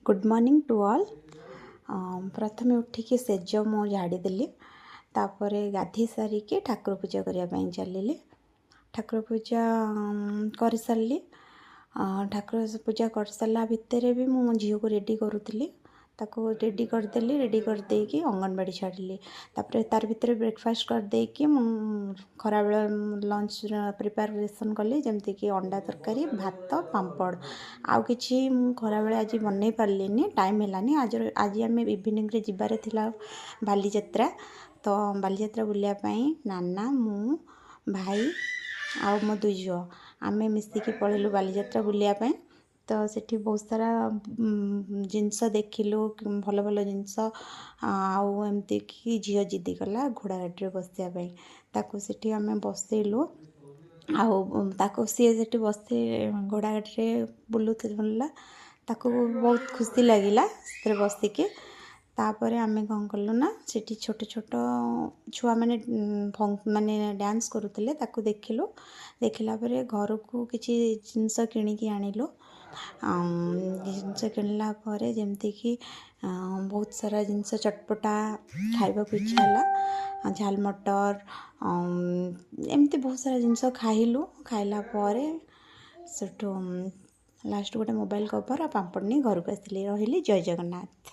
Good morning to all. प्रथमे उठिकी says मु झाड़ीदेली तापर गाधी सारिकी ठाकुर पूजा करने चलिए। ठाकुर पूजा कर सारी ठाकुर पूजा कर सारा भितर भी मो झील को रेडी करुली ताको रेडी करदेली। रेडी करदेकी अंगनवाड़ी छाड़ी तापर तार भितर ब्रेकफास्ट करदेकी खरा बेला लंच प्रिपरेशन कली जमती अंडा तरकारी भात पापड़ आउ कि खरा बेला आज बनई पार्ली टाइम है आज आम इवनिंग रे जीवार थिला बालीजात्रा। तो बालीजात्रा बुलायापाई नाना मु भाई आउ मो दुई झुआ आम मिसिकी पलैलु बालीजात्रा बुलायापाई। तो सेठी बहुत सारा जिनस देखिलु भल भल जिनस आउ एमती कि झील जिद्दी कला घोड़ा गाड़ी बसापी ताकू सेठी आम बसैलु आउ सी सेठी बस घोड़ा गाड़ी बुलूला ताकू बहुत खुशी लगिला से बसिकी। तापर आम कौन कलु ना सेठी छोट छोट छुआ मैंने माने डांस करुले ताकू देखिलु। देखला पर घर को किसी जिनस किणिकी आणिलु। जिनस किणला जमती कि बहुत सारा जिनस चटपटा खाइबा को इच्छा है झाल मटर एमती बहुत सारा जिनस खाइलु। खाइला सेठू लास्ट गोटे मोबाइल कवर आ पापड़ नहीं घर को आसिली। रही जय जगन्नाथ।